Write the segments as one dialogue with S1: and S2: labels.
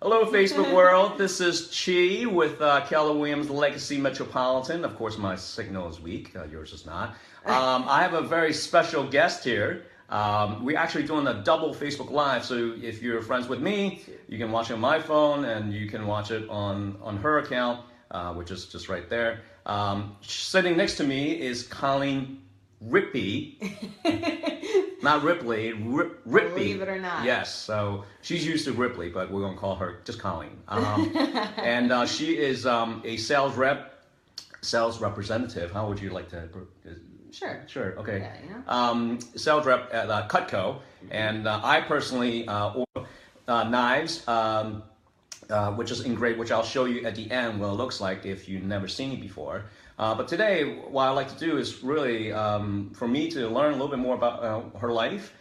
S1: Hello, Facebook world. This is Chi with Keller Williams Legacy Metropolitan. Of course, my signal is weak. Yours is not. I have a very special guest here. We're actually doing a double Facebook Live. So if you're friends with me, you can watch it on my phone, and you can watch it on her account, which is just right there. Sitting next to me is Colleen Rippey. Not Ripley, Rippey.
S2: Believe it or not.
S1: Yes, so she's used to Ripley, but we're going to call her just Colleen. And she is a sales representative. How would you like to?
S2: Sure.
S1: Sure, okay.
S2: Yeah, you know?
S1: Sales rep at Cutco. And I personally order knives, which is engraved, which I'll show you at the end what it looks like if you've never seen it before. But today, what I like to do is really for me to learn a little bit more about her life.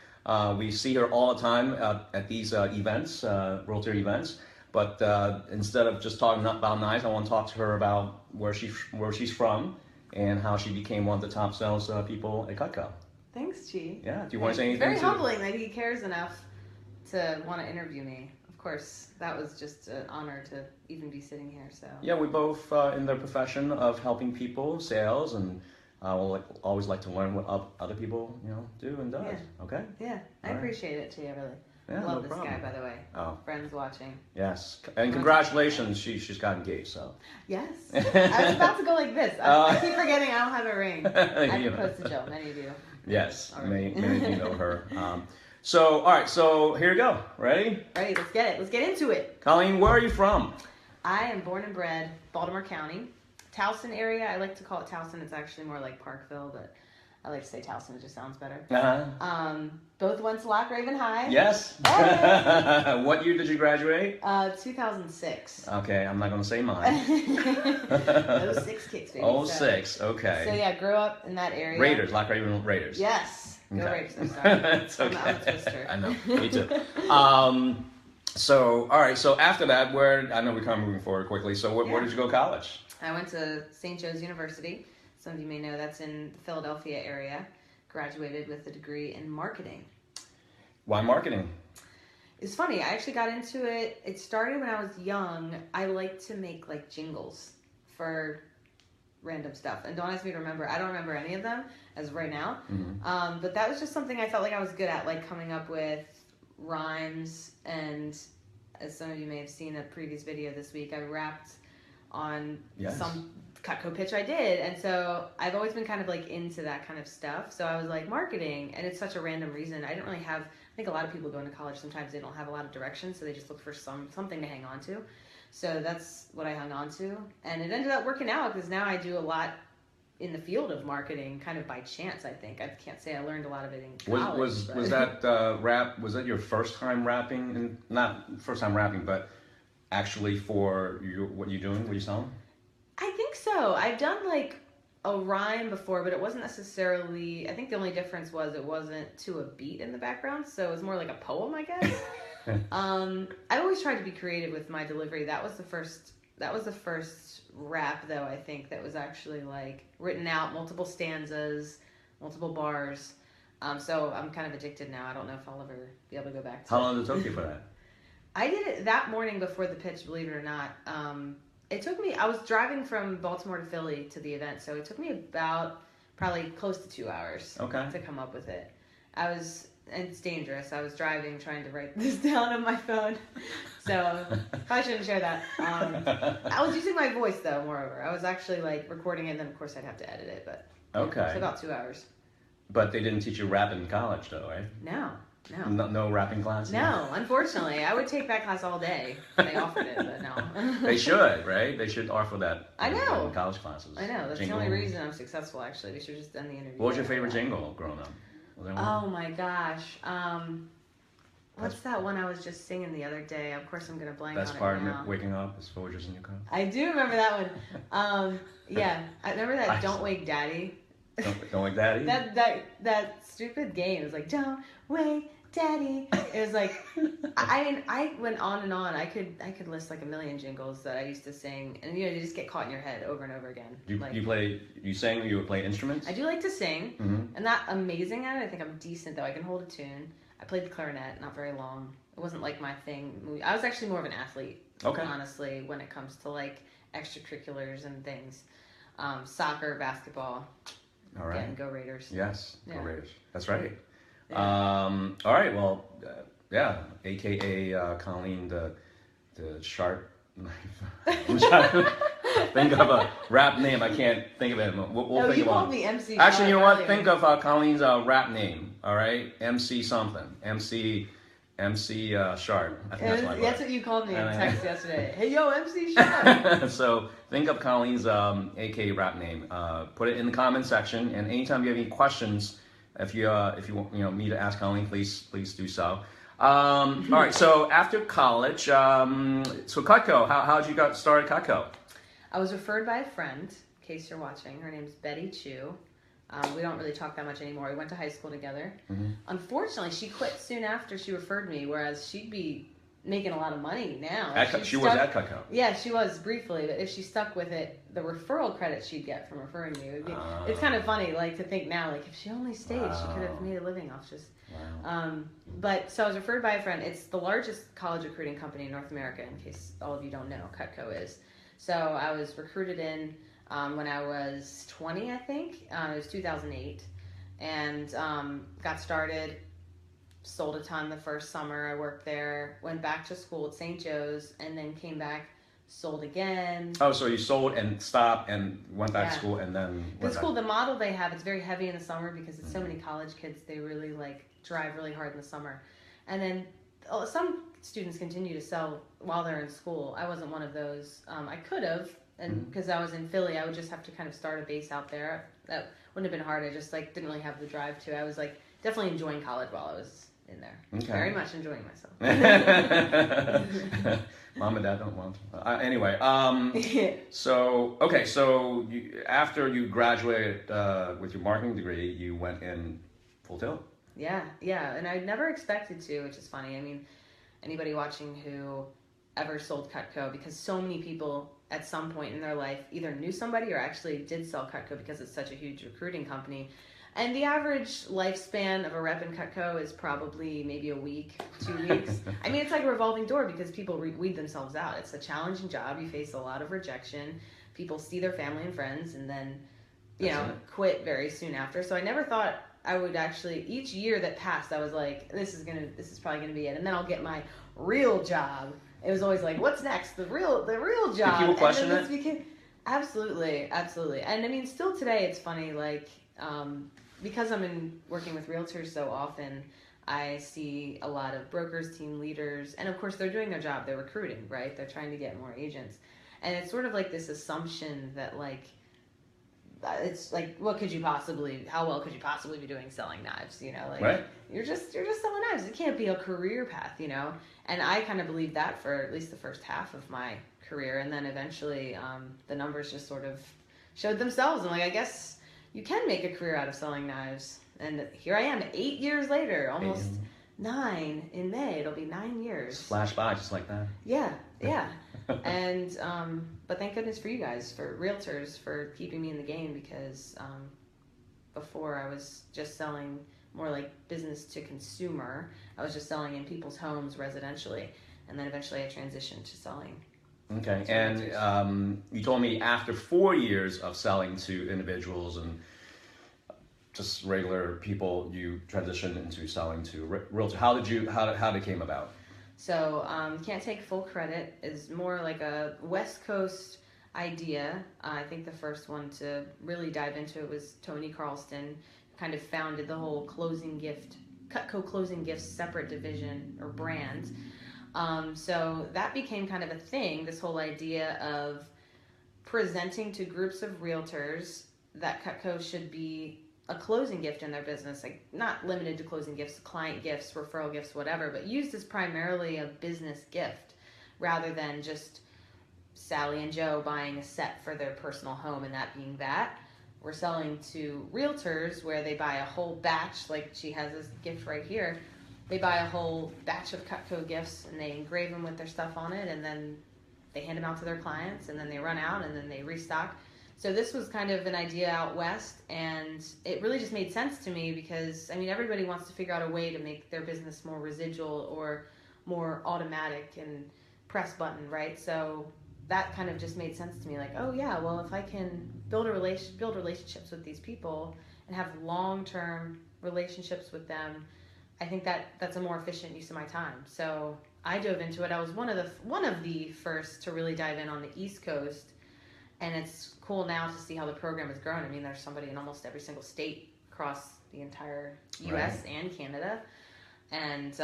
S1: We see her all the time at these events, REALTOR events. But instead of just talking about knives, I want to talk to her about where she's from and how she became one of the top sales people at Cutco.
S2: Thanks, Chi.
S1: Yeah. Do you want to say anything?
S2: Very humbling that he cares enough to want to interview me. Of course, that was just an honor to even be sitting here. So
S1: yeah, we both in the profession of helping people, sales, and we'll always like to learn what other people do and does.
S2: Yeah.
S1: Okay.
S2: Yeah, I appreciate it too. I really love this guy, by the way.
S1: Oh,
S2: friends watching.
S1: Yes, and congratulations, she's got engaged. So
S2: yes, I was about to go like this. I keep forgetting I don't have a ring. I proposed to Jill. Many of you.
S1: Yes, many of you know her. So, all right, so here we go. Ready?
S2: Ready, let's get it. Let's get into it.
S1: Colleen, where are you from?
S2: I am born and bred Baltimore County. Towson area. I like to call it Towson. It's actually more like Parkville, but I like to say Towson. It just sounds better.
S1: Uh-huh.
S2: Both went to Lock Raven High.
S1: Yes.
S2: Hey.
S1: What year did you graduate?
S2: 2006.
S1: Okay, I'm not going to say mine.
S2: 06 kicks, baby.
S1: 06, okay.
S2: So yeah, grew up in that area.
S1: Raiders, Lock Raven Raiders.
S2: Yes. Go
S1: Okay.
S2: Raiders, I'm sorry.
S1: It's okay.
S2: I'm a twister.
S1: I know, me too. So, all right, so after that, I know we're kind of moving forward quickly, so where did you go to college?
S2: I went to St. Joe's University. Some of you may know that's in the Philadelphia area. Graduated with a degree in marketing.
S1: Why marketing?
S2: It's funny, I actually got into it. It started when I was young. I liked to make like jingles for random stuff. And don't ask me to remember. I don't remember any of them as of right now. Mm-hmm. But that was just something I felt like I was good at, like coming up with rhymes. And as some of you may have seen a previous video this week, I rapped on some Cutco pitch I did. And so I've always been kind of like into that kind of stuff. So I was like, marketing. And it's such a random reason. I didn't really have, I think a lot of people going to college, sometimes they don't have a lot of direction. So they just look for something to hang on to. So that's what I hung on to. And it ended up working out because now I do a lot in the field of marketing kind of by chance, I think. I can't say I learned a lot of it in college.
S1: Was that rap, was that your first time rapping? And not first time rapping, but actually for what you're doing, what you're selling?
S2: I think so. I've done like a rhyme before, but it wasn't necessarily, I think the only difference was it wasn't to a beat in the background. So it was more like a poem, I guess. I always tried to be creative with my delivery. That was the first rap, though, I think, that was actually like written out, multiple stanzas, multiple bars. So I'm kind of addicted now. I don't know if I'll ever be able to go back to
S1: How long did it take you for that?
S2: I did it that morning before the pitch, believe it or not. It took me, I was driving from Baltimore to Philly to the event, so it took me about probably close to 2 hours to come up with it. And it's dangerous. I was driving, trying to write this down on my phone. So, probably shouldn't share that. I was using my voice, though, moreover. I was actually, like, recording it, and then, of course, I'd have to edit it. But
S1: okay.
S2: It's about 2 hours.
S1: But they didn't teach you rap in college, though, right?
S2: No.
S1: No rapping classes?
S2: No, unfortunately. I would take that class all day. They offered it, but no.
S1: They should, right? They should offer that
S2: in
S1: college classes.
S2: I know. That's the only reason I'm successful, actually. They should have just done the interview.
S1: What was your favorite jingle growing up?
S2: Oh my gosh. What's that one I was just singing the other day? Of course I'm going to blank on it now.
S1: Best part of waking up is Folgers in your cup.
S2: I do remember that one. Yeah. I remember that Don't Wake Daddy.
S1: Don't Wake Daddy?
S2: that stupid game. It was like, Don't Wake Daddy. It was like, I went on and on. I could list like a million jingles that I used to sing, and they just get caught in your head over and over again.
S1: You sang or you would play instruments?
S2: I do like to sing. Mm-hmm. I'm not amazing at it. I think I'm decent though. I can hold a tune. I played the clarinet, not very long. It wasn't like my thing. I was actually more of an athlete, honestly, when it comes to like extracurriculars and things. Soccer, basketball.
S1: All right.
S2: Again, go Raiders.
S1: Yes,
S2: Yeah.
S1: go Raiders. That's right.
S2: Yeah.
S1: All right. Well, yeah, AKA Colleen the sharp knife. I'm trying to think of a rap name. I can't think of it. We'll think
S2: you
S1: of
S2: called
S1: one.
S2: me MC.
S1: Actually, you know what?
S2: Earlier.
S1: Think of Colleen's rap name. All right, MC something. MC Sharp. I think
S2: That's what you called me in text yesterday. Hey, yo, MC Sharp.
S1: So think of Colleen's AK rap name. Put it in the comment section, and anytime you have any questions, if you want me to ask Colleen, please do so. All right. So after college, so Cutco. How did you get started Cutco?
S2: I was referred by a friend. In case you're watching, her name's Betty Chu. We don't really talk that much anymore. We went to high school together. Mm-hmm. Unfortunately, she quit soon after she referred me, whereas she'd be making a lot of money now.
S1: She was at Cutco.
S2: Yeah, she was briefly, but if she stuck with it, the referral credit she'd get from referring me would be. It's kind of funny, like to think now, like if she only stayed, she could have made a living off just. Wow. But so I was referred by a friend. It's the largest college recruiting company in North America. In case all of you don't know, Cutco is. So I was recruited in. When I was 20, I think. It was 2008. And got started, sold a ton the first summer I worked there, went back to school at St. Joe's, and then came back, sold again.
S1: Oh, so you sold and stopped and went back to school and then
S2: went back. The model they have, it's very heavy in the summer because it's so many college kids, they really drive really hard in the summer. And then some students continue to sell while they're in school. I wasn't one of those. I could have. And because I was in Philly, I would just have to kind of start a base out there. That wouldn't have been hard. I just didn't really have the drive to. I was definitely enjoying college while I was in there. Okay. Very much enjoying myself.
S1: Mom and Dad don't want to. Anyway, so after you graduated with your marketing degree, you went in full tilt.
S2: Yeah, and I never expected to, which is funny. I mean, anybody watching who ever sold Cutco, because so many people at some point in their life either knew somebody or actually did sell Cutco because it's such a huge recruiting company. And the average lifespan of a rep in Cutco is probably maybe a week, 2 weeks. I mean, it's like a revolving door because people weed themselves out. It's a challenging job. You face a lot of rejection. People see their family and friends and then, quit very soon after. So I never thought I would actually, each year that passed, I was like, this is probably going to be it. And then I'll get my real job. It was always what's next? The real job.
S1: Did people question it?
S2: Absolutely. And I mean, still today, it's funny, because I'm working with realtors so often, I see a lot of brokers, team leaders, and of course they're doing their job. They're recruiting, right? They're trying to get more agents. And it's sort of this assumption that it's how well could you possibly be doing selling knives,
S1: right.
S2: You're just selling knives. It can't be a career path, And I kind of believed that for at least the first half of my career. And then eventually the numbers just sort of showed themselves. And I guess you can make a career out of selling knives. And here I am 8 years later, almost 9 in May. It'll be 9 years.
S1: Flash by just like that.
S2: Yeah. And but thank goodness for you guys, for realtors, for keeping me in the game, because before I was just selling more business to consumer. I was just selling in people's homes residentially, and then eventually I transitioned to selling.
S1: Okay, and you told me after 4 years of selling to individuals and just regular people, you transitioned into selling to realtor. How did it came about?
S2: So can't take full credit. Is more like a West Coast idea. I think the first one to really dive into it was Tony Carlston. Kind of founded the whole Cutco Closing Gifts separate division or brand. So that became kind of a thing, this whole idea of presenting to groups of realtors that Cutco should be a closing gift in their business, not limited to closing gifts, client gifts, referral gifts, whatever, but used as primarily a business gift rather than just Sally and Joe buying a set for their personal home and that being that. We're selling to realtors where they buy a whole batch, like she has this gift right here. They buy a whole batch of Cutco gifts and they engrave them with their stuff on it, and then they hand them out to their clients, and then they run out and then they restock. So this was kind of an idea out west, and it really just made sense to me because, I mean, everybody wants to figure out a way to make their business more residual or more automatic and press button, right? So that kind of just made sense to me. Like, oh yeah, well, if I can build relationships with these people and have long-term relationships with them, I think that's a more efficient use of my time. So I dove into it. I was one of the first to really dive in on the East Coast, and it's cool now to see how the program has grown. I mean, there's somebody in almost every single state across the entire U.S. and Canada, and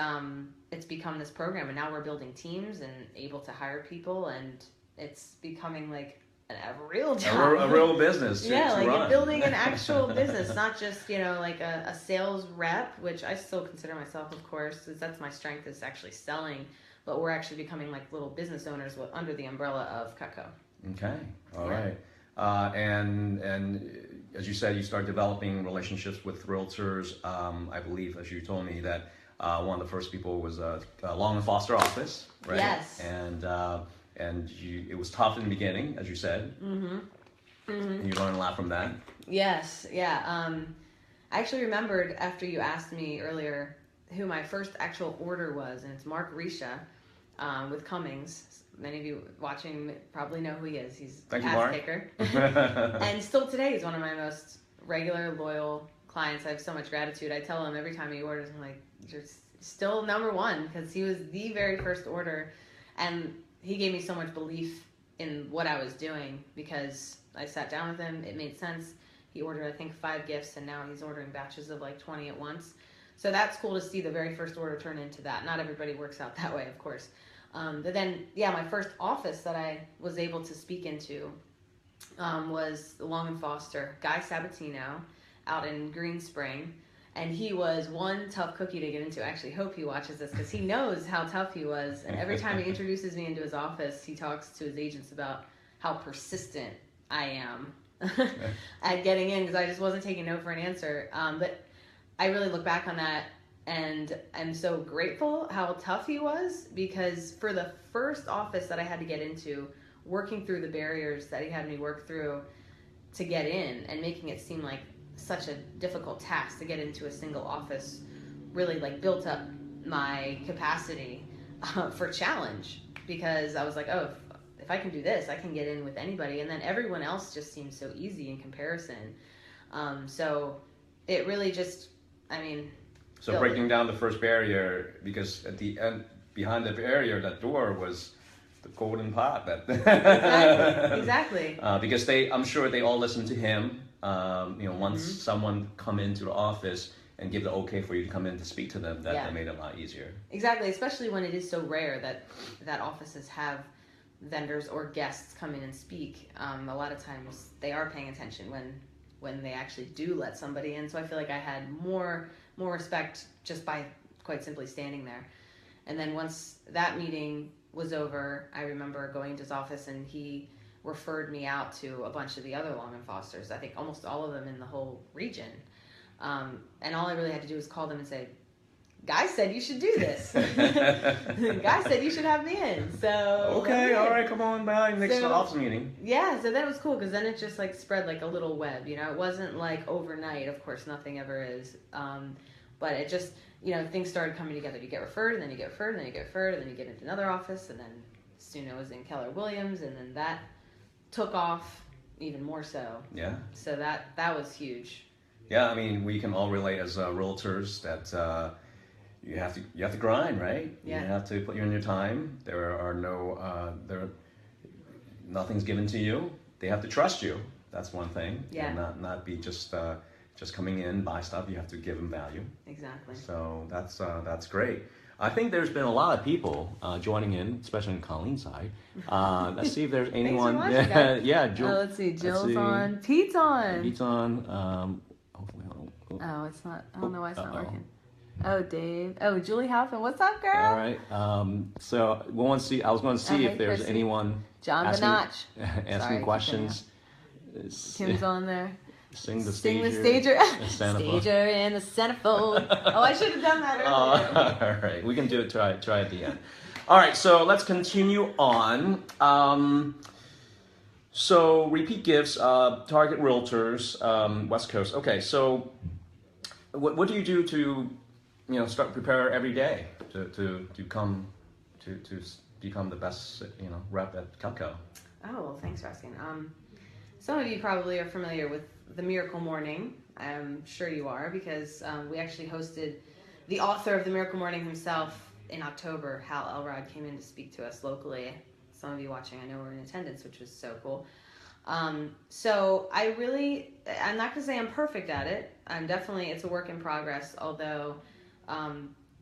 S2: it's become this program. And now we're building teams and able to hire people, and it's becoming like a real job,
S1: a real business.
S2: Yeah, like building an actual business, not just like a sales rep, which I still consider myself, of course, because that's my strength is actually selling. But we're actually becoming like little business owners under the umbrella of Cutco.
S1: Okay, all right. And as you said, you start developing relationships with realtors. I believe, as you told me, that one of the first people was Long and Foster office, right?
S2: Yes.
S1: And it was tough in the beginning, as you said. Mm-hmm. Mm-hmm. You learned a lot from that.
S2: Yes, yeah. I actually remembered after you asked me earlier who my first actual order was, and it's Mark Risha with Cummings. Many of you watching probably know who he is. He's an ass kicker. And still today, he's one of my most regular, loyal clients. I have so much gratitude. I tell him every time he orders, I'm like, you're still number one, because he was the very first order. And he gave me so much belief in what I was doing because I sat down with him. It made sense. He ordered, I think, 5 gifts, and now he's ordering batches of like 20 at once. So that's cool to see the very first order turn into that. Not everybody works out that way, of course. But then, yeah, my first office that I was able to speak into was Long and Foster, Guy Sabatino, out in Green Spring. And he was one tough cookie to get into. I actually hope he watches this because he knows how tough he was. And every time he introduces me into his office, he talks to his agents about how persistent I am at getting in because I just wasn't taking no for an answer. But I really look back on that, and I'm so grateful how tough he was, because for the first office that I had to get into, working through the barriers that he had me work through to get in and making it seem like such a difficult task to get into a single office really like built up my capacity for challenge, because I was like, oh, if I can do this, I can get in with anybody. And then everyone else just seems so easy in comparison. So it really just, I mean...
S1: So breaking down the first barrier, because at the end, behind the barrier, that door was the golden pot.
S2: Exactly.
S1: Because I'm sure they all listened to him. Once someone come into the office and give the okay for you to come in to speak to them, that made it a lot easier.
S2: Exactly, especially when it is so rare that offices have vendors or guests come in and speak. A lot of times they are paying attention when they actually do let somebody in. So I feel like I had more respect just by quite simply standing there. And then once that meeting was over, I remember going to his office, and he referred me out to a bunch of the other Long and Fosters. I think almost all of them in the whole region. And all I really had to do was call them and say, Guy said you should do this. Guy said you should have me in. So
S1: okay, all right, come on by next office meeting.
S2: Yeah, so that was cool, because then it just like spread like a little web. It wasn't like overnight. Of course, nothing ever is. But it just, things started coming together. You get referred, and then you get referred, and then you get referred, and then you get into another office, and then soon it was in Keller Williams, and then that took off even more so.
S1: Yeah.
S2: So that was huge.
S1: Yeah, I mean, we can all relate as realtors that you have to grind, right?
S2: Yeah.
S1: You have to put in your time. Nothing's given to you. They have to trust you. That's one thing.
S2: Yeah.
S1: And not be just coming in, buy stuff. You have to give them value.
S2: Exactly.
S1: So that's great. I think there's been a lot of people joining in, especially on Colleen's side. Let's see if there's anyone.
S2: Thanks for watching,
S1: yeah.
S2: Let's see. Jill's on. Pete's on.
S1: Pete's on. Hopefully,
S2: oh, it's not. I don't know why it's not working. Oh, Dave. Oh, Julie Hoffman. What's up, girl?
S1: All right. So I was going to see if there's anyone
S2: John
S1: asking questions.
S2: Kim's on there.
S1: Sing the
S2: stager.
S1: Stager
S2: in the centerfold. Oh, I should have done that earlier.
S1: All right. We can do it. Try at the end. All right. So let's continue on. So repeat gifts, target realtors, West Coast. Okay, so what do you do to, start prepare every day to come to become the best, rep at Cutco?
S2: Oh, well, thanks for asking. Some of you probably are familiar with the Miracle Morning. I'm sure you are because we actually hosted the author of the Miracle Morning himself in October. Hal Elrod came in to speak to us locally. Some of you watching, I know, were in attendance, which was so cool. So I'm not going to say I'm perfect at it. It's a work in progress, although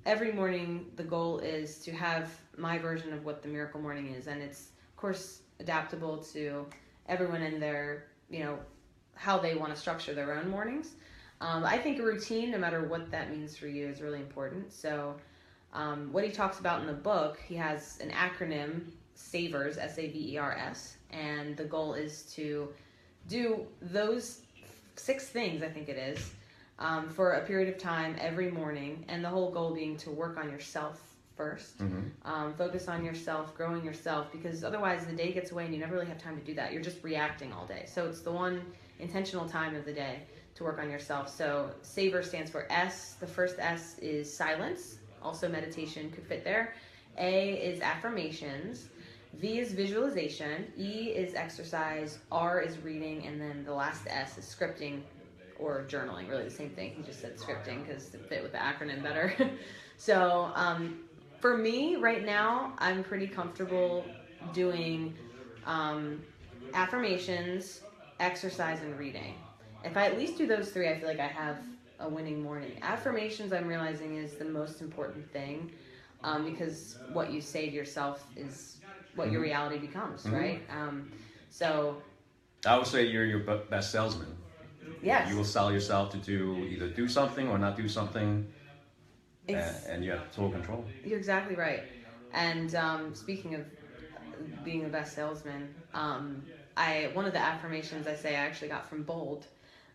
S2: every morning the goal is to have my version of what the Miracle Morning is. And it's, of course, adaptable to everyone in their, how they want to structure their own mornings. I think a routine, no matter what that means for you, is really important. So what he talks about in the book, he has an acronym, SAVERS, SAVERS, and the goal is to do those 6 things, I think it is, for a period of time every morning, and the whole goal being to work on yourself first, focus on yourself, growing yourself, because otherwise the day gets away and you never really have time to do that. You're just reacting all day. So it's the one intentional time of the day to work on yourself. So SAVER stands for S. The first S is silence. Also meditation could fit there. A is affirmations. V is visualization. E is exercise. R is reading. And then the last S is scripting or journaling. Really the same thing. He just said scripting because it fit with the acronym better. So for me right now, I'm pretty comfortable doing affirmations, exercise, and reading. If I at least do those 3, I feel like I have a winning morning. Affirmations, I'm realizing, is the most important thing because what you say to yourself is what your reality becomes, right? So
S1: I would say you're your best salesman.
S2: Yes.
S1: You will sell yourself to either do something or not do something, and you have total control.
S2: You're exactly right. And speaking of being the best salesman, one of the affirmations I say I actually got from Bold.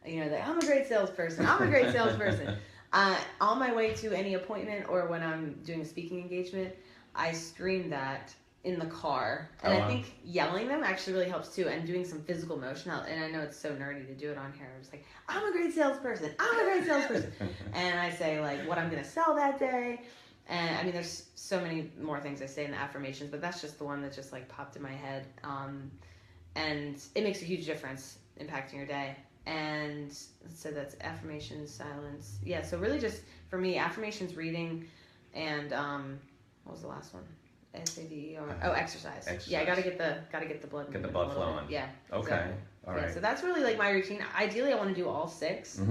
S2: I'm a great salesperson. I'm a great salesperson. On my way to any appointment or when I'm doing a speaking engagement, I scream that in the car. And I think yelling them actually really helps too, and doing some physical motion. And I know it's so nerdy to do it on here. I'm just like, I'm a great salesperson. I'm a great salesperson. And I say like what I'm going to sell that day. And I mean, there's so many more things I say in the affirmations, but that's just the one that just like popped in my head. And it makes a huge difference impacting your day. And so that's affirmations, silence. Yeah, so really just, for me, affirmations, reading, and what was the last one? SAVER. Oh, exercise. Yeah, I gotta get the blood.
S1: Get the blood flowing.
S2: Yeah.
S1: Okay.
S2: Exactly.
S1: All right.
S2: Yeah, so that's really like my routine. Ideally, I want to do all 6,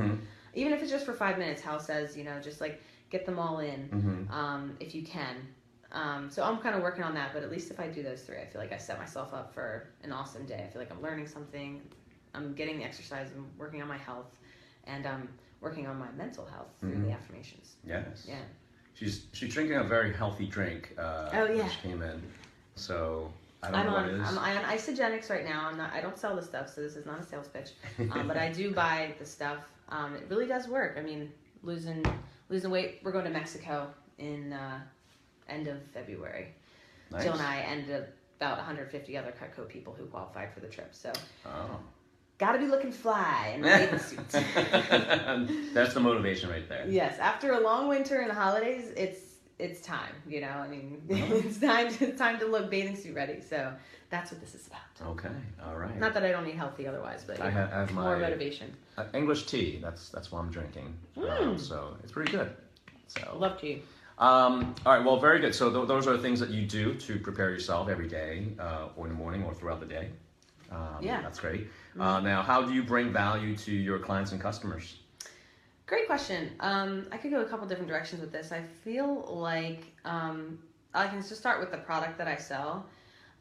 S2: even if it's just for 5 minutes. Hal says, just like get them all in, if you can. So I'm kind of working on that, but at least if I do those 3, I feel like I set myself up for an awesome day. I feel like I'm learning something. I'm getting the exercise. I'm working on my health, and I'm working on my mental health through the affirmations.
S1: Yes.
S2: Yeah.
S1: She's drinking a very healthy drink. When she came in, so I don't know what it is.
S2: I'm on isogenics right now. I don't sell the stuff, so this is not a sales pitch. But I do buy the stuff. It really does work. I mean, losing weight. We're going to Mexico in end of February. Nice. Jill and I and about 150 other Cutco people who qualified for the trip. So. Oh. Gotta be looking fly in the bathing suit.
S1: That's the motivation right there.
S2: Yes, after a long winter and the holidays, it's time. I mean, it's time to look bathing suit ready. So that's what this is about.
S1: Okay, all right.
S2: Not that I don't eat healthy otherwise, but
S1: I have
S2: more motivation.
S1: English tea. That's what I'm drinking. So it's pretty good. So
S2: love tea.
S1: All right. Well, very good. So those are the things that you do to prepare yourself every day, or in the morning, or throughout the day. That's great. Now, how do you bring value to your clients and customers?
S2: Great question. I could go a couple different directions with this. I feel like I can just start with the product that I sell.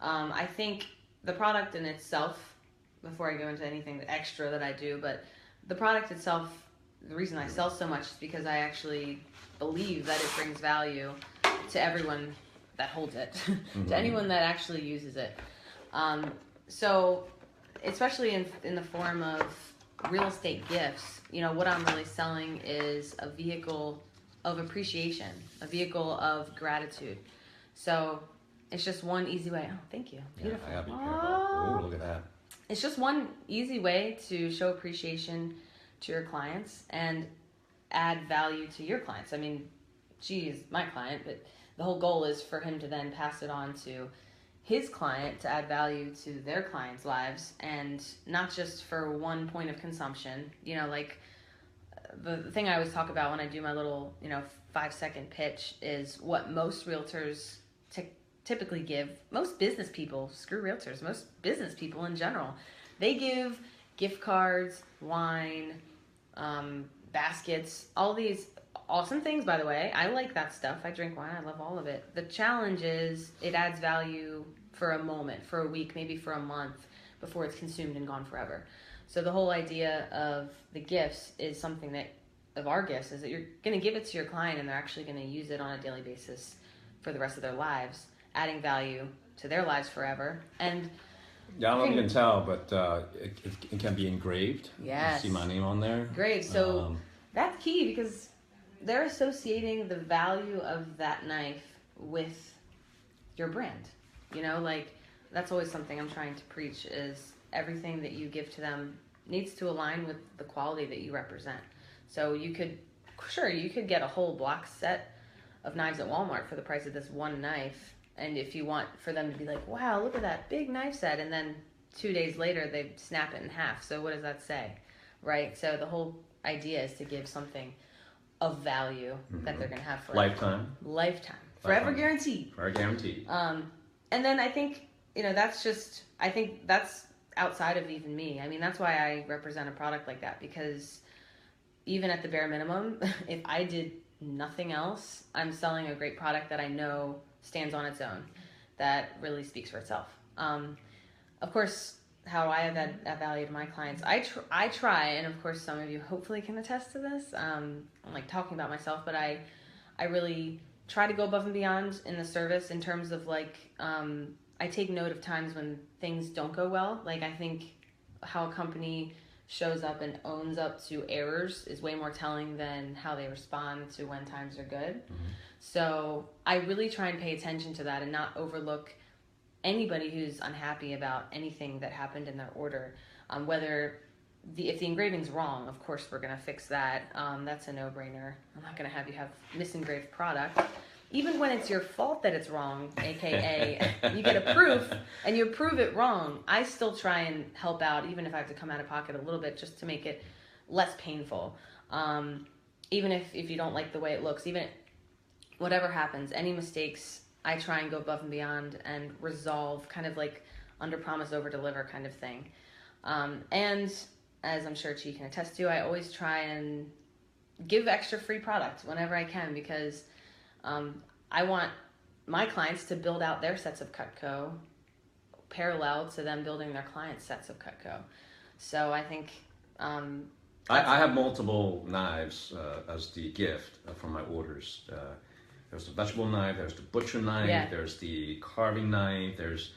S2: I think the product in itself, before I go into anything extra that I do, but the product itself, the reason I sell so much is because I actually believe that it brings value to everyone that holds it, to anyone that actually uses it. So, especially in the form of real estate gifts, what I'm really selling is a vehicle of appreciation, a vehicle of gratitude. So, it's just one easy way. Oh, thank you. Beautiful.
S1: Yeah, I gotta be careful. Oh, look at that.
S2: it's just one easy way to show appreciation to your clients and add value to your clients. I mean, she is my client, but the whole goal is for him to then pass it on to his client to add value to their clients' lives, and not just for one point of consumption. You know, like the thing I always talk about when I do my little, 5-second pitch is what most realtors typically give. Most business people, screw realtors, most business people in general, they give gift cards, wine, baskets, all these awesome things, by the way. I like that stuff. I drink wine. I love all of it. The challenge is it adds value for a moment, for a week, maybe for a month before it's consumed and gone forever. So the whole idea of the gifts is something that, of our gifts, is that you're going to give it to your client and they're actually going to use it on a daily basis for the rest of their lives, adding value to their lives forever. And
S1: yeah, I don't know if you can tell, but it can be engraved.
S2: Yes.
S1: You see my name on there.
S2: Great. So that's key, because they're associating the value of that knife with your brand. Like that's always something I'm trying to preach, is everything that you give to them needs to align with the quality that you represent. So you could get a whole block set of knives at Walmart for the price of this one knife. And if you want for them to be like, wow, look at that big knife set, and then 2 days later they snap it in half. So what does that say, right? So the whole idea is to give something of value that they're going to have forever. Lifetime. Forever guaranteed.
S1: Forever guaranteed.
S2: And then I think, I think that's outside of even me. I mean, that's why I represent a product like that, because even at the bare minimum, if I did nothing else, I'm selling a great product that I know stands on its own, that really speaks for itself. Of course, how I have add value to my clients, I try, and of course some of you hopefully can attest to this. I'm like talking about myself, but I really try to go above and beyond in the service in terms of I take note of times when things don't go well. Like, I think how a company shows up and owns up to errors is way more telling than how they respond to when times are good. So I really try and pay attention to that and not overlook anybody who's unhappy about anything that happened in their order. If the engraving's wrong, of course we're gonna fix that. That's a no-brainer. I'm not gonna have you have misengraved product. Even when it's your fault that it's wrong, aka you get a proof and you prove it wrong, I still try and help out, even if I have to come out of pocket a little bit just to make it less painful. Even if you don't like the way it looks, even whatever happens, any mistakes, I try and go above and beyond and resolve, kind of like under promise, over deliver kind of thing. And as I'm sure Chi can attest to, I always try and give extra free product whenever I can, because I want my clients to build out their sets of Cutco parallel to them building their clients' sets of Cutco. So I think
S1: I have multiple knives as the gift from my orders. There's the vegetable knife, there's the butcher knife, there's the carving knife, there's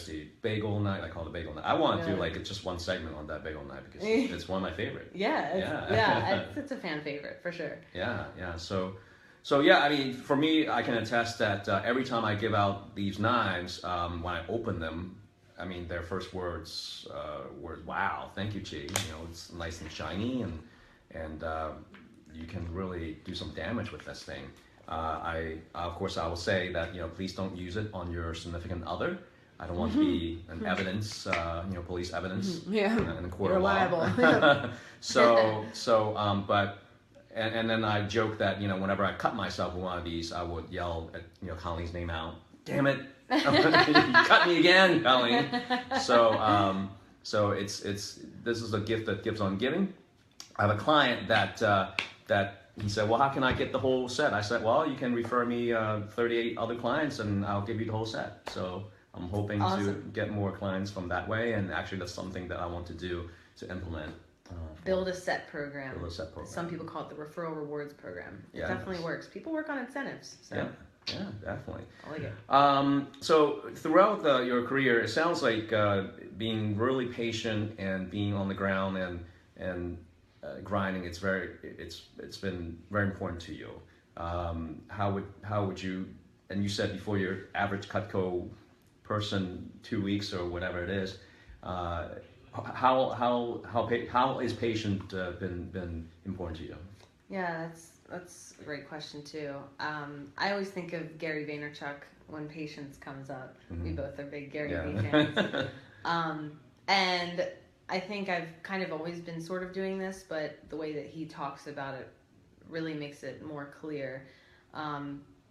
S1: the bagel knife. I call it the bagel knife. I want to do just one segment on that bagel knife, because it's one of my favorite.
S2: It's a fan favorite for sure.
S1: So yeah, I mean, for me, I can attest that every time I give out these knives, when I open them, I mean, their first words were, "Wow, thank you, Chi. It's nice and shiny, and you can really do some damage with this thing." Of course, I will say that please don't use it on your significant other. I don't want to be an evidence, police evidence in a court of law.
S2: Liable.
S1: But. And then I joke that, whenever I cut myself with one of these, I would yell at, Colleen's name out. Damn it! You cut me again, Colleen. So it's this is a gift that gives on giving. I have a client that he said, well, how can I get the whole set? I said, well, you can refer me 38 other clients and I'll give you the whole set. So I'm hoping to get more clients from that way. And actually that's something that I want to do to implement.
S2: Build a set program.
S1: Build a set program.
S2: Some people call it the referral rewards program. It definitely works. People work on incentives. So.
S1: Yeah, definitely.
S2: I like it.
S1: So throughout your career, it sounds like being really patient and being on the ground and grinding. It's been very important to you. How would you? And you said before, your average Cutco person 2 weeks or whatever it is. How is patient been important to you?
S2: Yeah, that's a great question too. I always think of Gary Vaynerchuk when patience comes up. We both are big Gary Vee fans. And I think I've kind of always been sort of doing this, but the way that he talks about it really makes it more clear.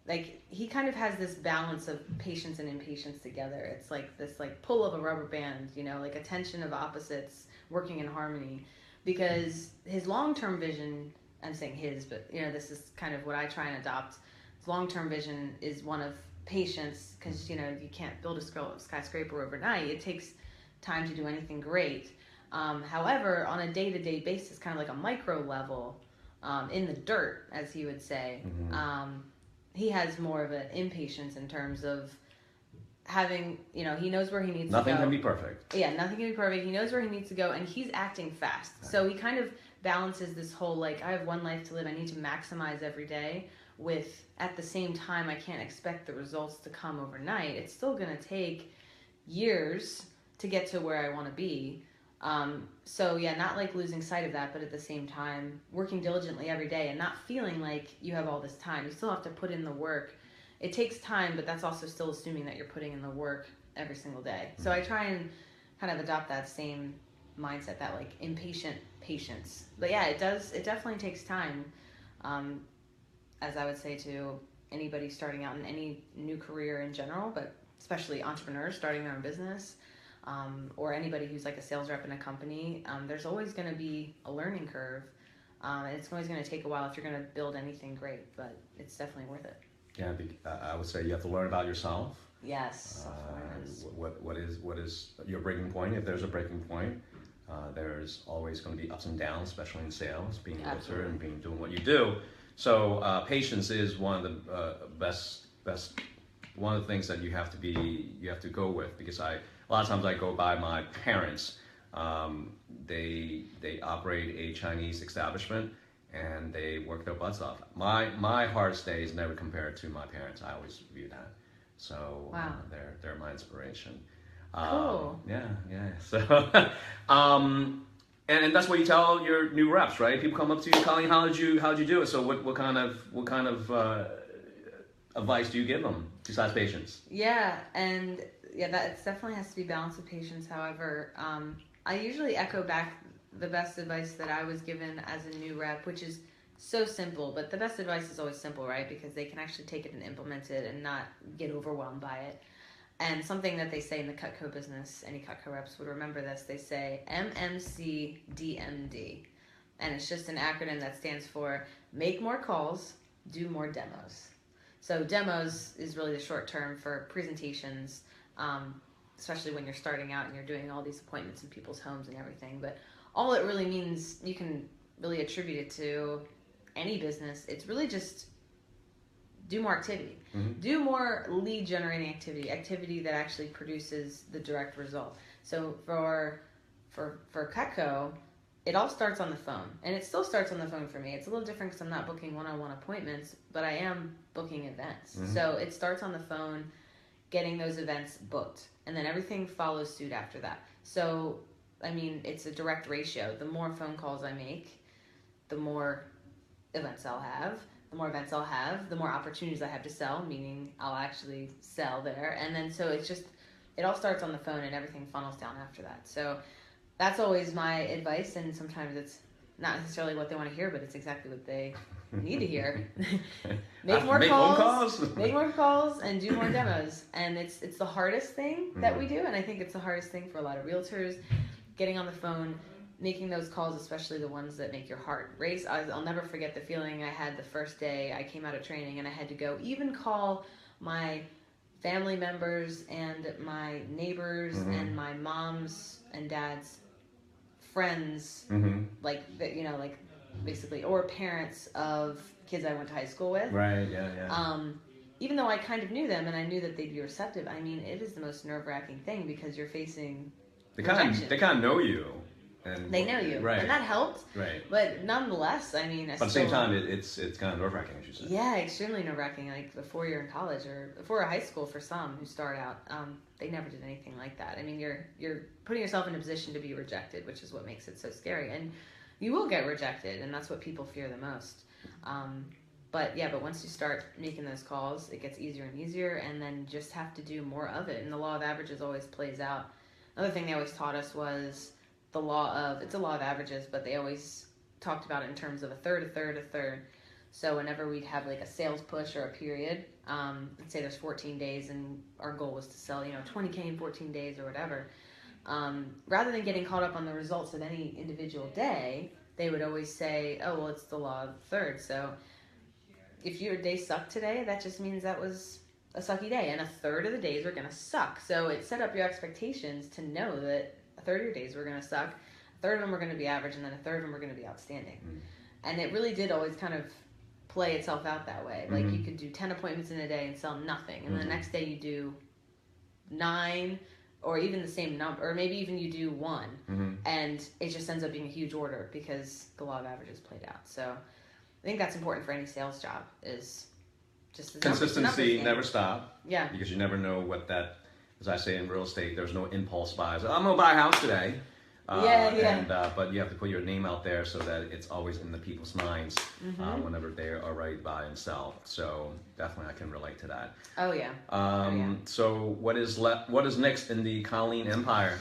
S2: Like he kind of has this balance of patience and impatience together. It's like this like pull of a rubber band, you know, like a tension of opposites working in harmony. Because his long-term vision, I'm saying his, but you know, this is kind of what I try and adopt. His long-term vision is one of patience, because you know you can't build a skyscraper overnight. It takes time to do anything great. However, on a day-to-day basis, kind of like a micro level, in the dirt, as he would say, he has more of an impatience in terms of having, you know, he knows where he needs to go.
S1: Nothing can be perfect.
S2: Yeah, nothing can be perfect. He knows where he needs to go, and he's acting fast. Right. So he kind of balances this whole, like, I have one life to live, I need to maximize every day, with, at the same time, I can't expect the results to come overnight. It's still going to take years to get to where I want to be. So yeah, not like losing sight of that, but at the same time, working diligently every day and not feeling like you have all this time. You still have to put in the work. It takes time, but that's also still assuming that you're putting in the work every single day. So I try and kind of adopt that same mindset, that like impatient patience. But yeah, it definitely takes time. As I would say to anybody starting out in any new career in general, but especially entrepreneurs starting their own business, or anybody who's like a sales rep in a company, there's always going to be a learning curve. And it's always going to take a while if you're going to build anything great, but it's definitely worth it.
S1: Yeah, I would say you have to learn about yourself.
S2: Yes.
S1: What is your breaking point? If there's a breaking point, there's always going to be ups and downs, especially in sales, being a realtor and doing what you do. So patience is one of the best one of the things that you have to go with, because a lot of times I go by my parents. They operate a Chinese establishment, and they work their butts off. My hardest days never compared to my parents. I always view that. So
S2: wow.
S1: They're my inspiration.
S2: Cool.
S1: Yeah. So and that's what you tell your new reps, right? People come up to you, Colleen, how'd you do it? So what kind of advice do you give them besides patience?
S2: Yeah, and yeah, that definitely has to be balanced with patience. However, I usually echo back the best advice that I was given as a new rep, which is so simple, but the best advice is always simple, right? Because they can actually take it and implement it and not get overwhelmed by it. And something that they say in the Cutco business, any Cutco reps would remember this, they say MMCDMD. And it's just an acronym that stands for make more calls, do more demos. So demos is really the short term for presentations, especially when you're starting out and you're doing all these appointments in people's homes and everything. But all it really means, you can really attribute it to any business. It's really just do more activity. Mm-hmm. Do more lead generating activity that actually produces the direct result. So for Cutco, it all starts on the phone, and it still starts on the phone for me. It's a little different because I'm not booking one-on-one appointments, but I am booking events. Mm-hmm. So it starts on the phone, getting those events booked, and then everything follows suit after that. So, I mean, it's a direct ratio. The more phone calls I make, the more events I'll have. The more events I'll have, the more opportunities I have to sell, meaning I'll actually sell there. And then so it's just, it all starts on the phone and everything funnels down after that. So that's always my advice, and sometimes it's not necessarily what they want to hear, but it's exactly what they need to hear. Make more calls, and do more demos. And it's the hardest thing that we do, and I think it's the hardest thing for a lot of realtors, getting on the phone, making those calls, especially the ones that make your heart race. I'll never forget the feeling I had the first day I came out of training, and I had to go even call my family members and my neighbors and my mom's and dad's friends, like basically, or parents of kids I went to high school with.
S1: Right. Yeah.
S2: Even though I kind of knew them and I knew that they'd be receptive, I mean, it is the most nerve-wracking thing because you're facing rejection.
S1: They kind of know you. And
S2: they know you,
S1: right.
S2: and that helped.
S1: Right.
S2: But nonetheless, I mean,
S1: but at the same time, it's kind of nerve-wracking, as you said.
S2: Yeah, extremely nerve-wracking. Like before you're in college or before high school, for some who start out, they never did anything like that. I mean, you're putting yourself in a position to be rejected, which is what makes it so scary. And you will get rejected, and that's what people fear the most. But once you start making those calls, it gets easier and easier, and then just have to do more of it. And the law of averages always plays out. Another thing they always taught us was it's a law of averages, but they always talked about it in terms of a third, a third, a third. So whenever we'd have like a sales push or a period, let's say there's 14 days and our goal was to sell, 20K in 14 days or whatever. Rather than getting caught up on the results of any individual day, they would always say, oh, well, it's the law of the third. So if your day sucked today, that just means that was a sucky day, and a third of the days are going to suck. So it set up your expectations to know that a third of your days were going to suck, a third of them were going to be average, and then a third of them were going to be outstanding. And it really did always kind of play itself out that way. Like you could do 10 appointments in a day and sell nothing, and the next day you do 9 or even the same number, or maybe even you do 1, and it just ends up being a huge order because the law of averages played out. So I think that's important for any sales job, is just the
S1: consistency, never stop.
S2: Yeah.
S1: Because you never know what that, as I say in real estate, there's no impulse buys. I'm going to buy a house today. But you have to put your name out there so that it's always in the people's minds whenever they are ready to buy and sell. So definitely I can relate to that.
S2: Oh, yeah.
S1: So what is next in the Colleen empire?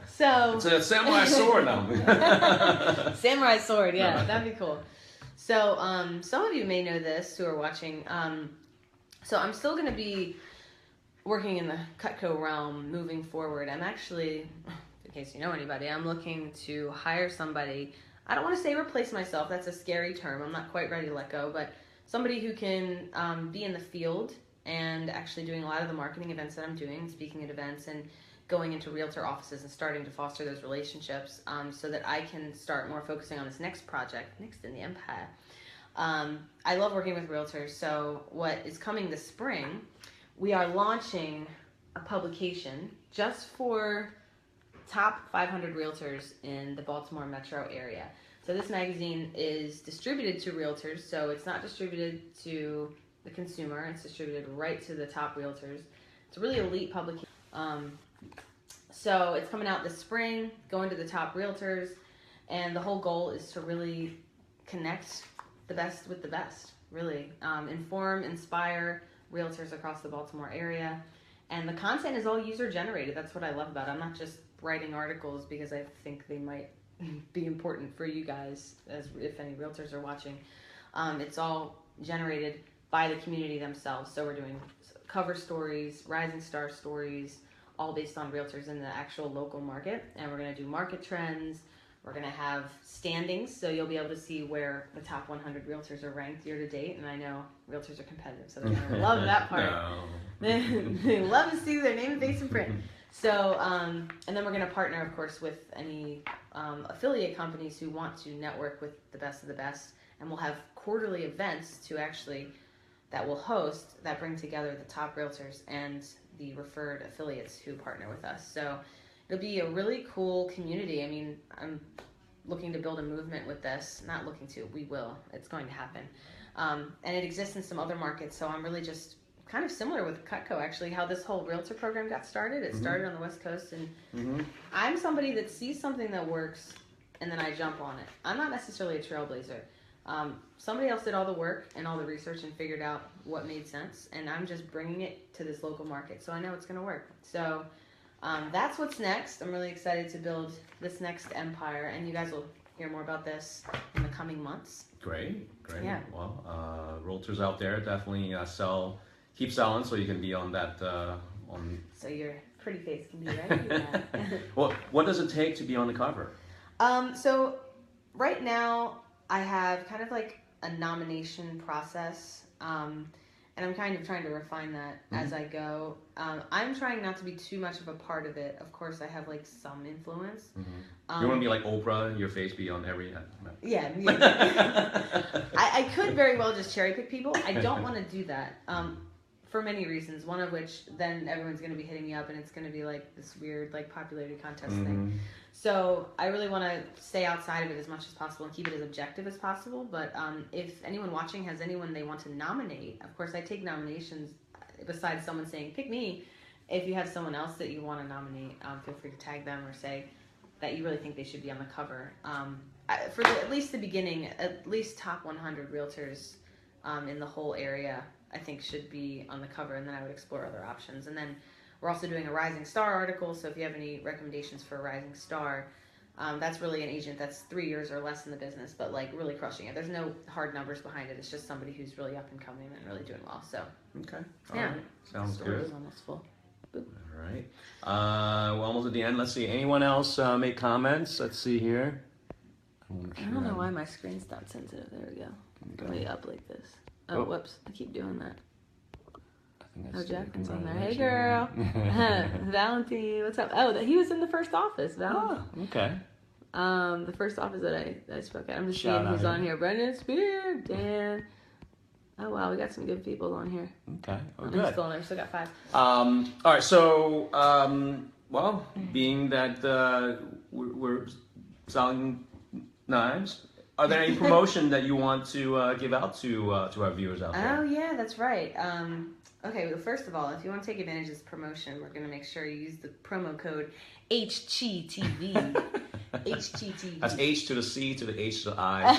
S2: So
S1: it's a samurai sword now.
S2: Samurai sword, yeah, that'd be cool. So some of you may know this who are watching. So I'm still going to be working in the Cutco realm moving forward. I'm actually, in case you know anybody, I'm looking to hire somebody. I don't want to say replace myself. That's a scary term. I'm not quite ready to let go, but somebody who can be in the field and actually doing a lot of the marketing events that I'm doing, speaking at events and going into realtor offices and starting to foster those relationships so that I can start more focusing on this next project, next in the empire. I love working with realtors, so what is coming this spring, we are launching a publication just for top 500 realtors in the Baltimore metro area. So this magazine is distributed to realtors, so it's not distributed to the consumer, it's distributed right to the top realtors. It's a really elite publication. So it's coming out this spring, going to the top realtors, and the whole goal is to really connect the best with the best, really. Inform, inspire realtors across the Baltimore area. And the content is all user-generated. That's what I love about it. I'm not just writing articles because I think they might be important for you guys, as if any realtors are watching. It's all generated by the community themselves. So we're doing cover stories, rising star stories, all based on realtors in the actual local market. And we're going to do market trends. We're going to have standings, so you'll be able to see where the top 100 realtors are ranked year to date. And I know realtors are competitive, so they're going to love that part. They love to see their name and face in print. So, and then we're going to partner, of course, with any affiliate companies who want to network with the best of the best. And we'll have quarterly events that will host, that bring together the top realtors and the referred affiliates who partner with us. So it'll be a really cool community. I mean, I'm looking to build a movement with this. Not looking to, we will. It's going to happen. And it exists in some other markets, so I'm really just kind of similar with Cutco, actually, how this whole realtor program got started. It started on the West Coast, and I'm somebody that sees something that works, and then I jump on it. I'm not necessarily a trailblazer. Somebody else did all the work and all the research and figured out what made sense, and I'm just bringing it to this local market, so I know it's going to work. So that's what's next. I'm really excited to build this next empire, and you guys will hear more about this in the coming months.
S1: Great.
S2: Yeah.
S1: Well, realtors out there definitely keep selling, so you can be on that.
S2: So your pretty face can be ready.
S1: Well, what does it take to be on the cover?
S2: So right now I have kind of like a nomination process. And I'm kind of trying to refine that as I go. I'm trying not to be too much of a part of it. Of course, I have like some influence.
S1: You want to be like Oprah, your face be on every...
S2: Yeah. I could very well just cherry pick people. I don't want to do that. for many reasons. One of which, then everyone's going to be hitting me up, and it's going to be like this weird like popularity contest thing. So I really want to stay outside of it as much as possible and keep it as objective as possible. But if anyone watching has anyone they want to nominate, of course I take nominations. Besides someone saying pick me, if you have someone else that you want to nominate, feel free to tag them or say that you really think they should be on the cover. For at least the beginning, at least top 100 realtors in the whole area, I think should be on the cover, and then I would explore other options. And then we're also doing a Rising Star article, so if you have any recommendations for a Rising Star, that's really an agent that's 3 years or less in the business, but like really crushing it. There's no hard numbers behind it. It's just somebody who's really up and coming and really doing well. So
S1: okay,
S2: yeah,
S1: all right. Sounds good.
S2: Is almost full.
S1: All right, we're almost at the end. Let's see. Anyone else make comments? Let's see here.
S2: I don't know why my screen's not sensitive. There we go. Let me up like this. Oh, whoops! I keep doing that. Oh, Jacqueline's on there. Hey, girl. Valentine, what's up? Oh, he was in the first office, Val.
S1: Oh, okay.
S2: The first office that I spoke at. I'm just seeing who's on here. Brendan Spear, Dan. Oh, wow, we got some good people on here.
S1: Okay, well,
S2: I'm
S1: good.
S2: still on there. Still got 5.
S1: All right, so, well, being that we're selling knives, are there any promotion that you want to give out to our viewers out there?
S2: Oh, yeah, that's right. Okay, well, first of all, if you want to take advantage of this promotion, we're going to make sure you use the promo code HChiTV. HChiTV.
S1: That's H to the C to the H to the I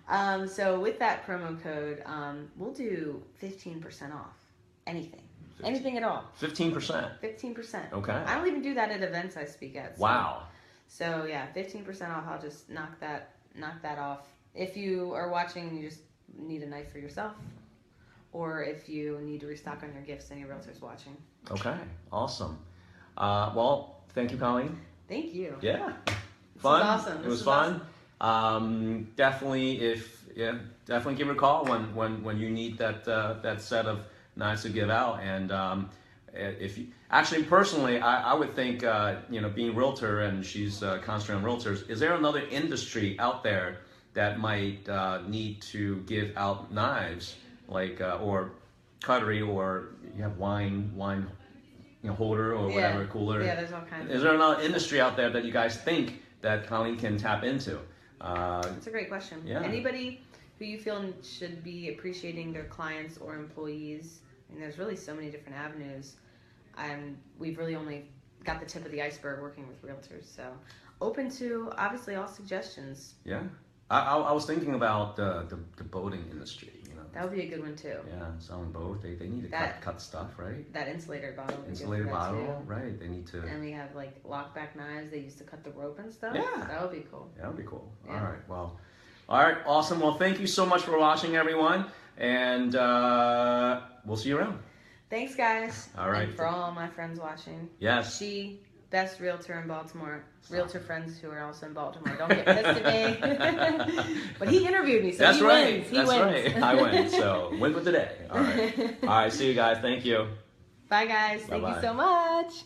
S1: TV.
S2: So with that promo code, we'll do 15% off anything. Anything at all.
S1: 15%?
S2: 15%.
S1: Okay.
S2: I don't even do that at events I speak at. So.
S1: Wow.
S2: So yeah, 15% off. I'll just knock that off. If you are watching and you just need a knife for yourself, or if you need to restock on your gifts, any realtors watching.
S1: Okay, awesome. Well, thank you, Colleen.
S2: Thank you.
S1: Yeah,
S2: fun.
S1: Awesome. It was fun. Awesome. Definitely, definitely give it a call when you need that set of knives to give out. And if you, actually, personally, I would think being a realtor, and she's concentrating on realtors. Is there another industry out there that might need to give out knives? Like or cutlery, or you have wine holder or whatever, cooler.
S2: Yeah, there's all kinds.
S1: Is there another industry out there that you guys think that Colleen can tap into?
S2: That's a great question.
S1: Yeah.
S2: Anybody who you feel should be appreciating their clients or employees. I mean, there's really so many different avenues, and we've really only got the tip of the iceberg working with realtors. So open to obviously all suggestions.
S1: Yeah, I was thinking about the boating industry.
S2: That would be a good one too.
S1: Yeah, selling both. They need to cut stuff, right?
S2: That insulator bottle.
S1: Insulator bottle, right? They need to.
S2: And we have like lockback knives. They used to cut the rope and stuff.
S1: Yeah,
S2: that would be cool.
S1: Yeah, that would be cool.
S2: Yeah.
S1: All right, well, all right, awesome. Well, thank you so much for watching, everyone, and we'll see you around.
S2: Thanks, guys.
S1: All right.
S2: And for all my friends watching.
S1: Yes.
S2: Best realtor in Baltimore. Realtor friends who are also in Baltimore. Don't get pissed at me. But he interviewed me, so
S1: That's
S2: he
S1: right.
S2: wins. He
S1: That's
S2: wins.
S1: right. I win. So win for today. All right. All right. See you guys. Thank you.
S2: Bye, guys.
S1: Bye-bye.
S2: Thank you so much.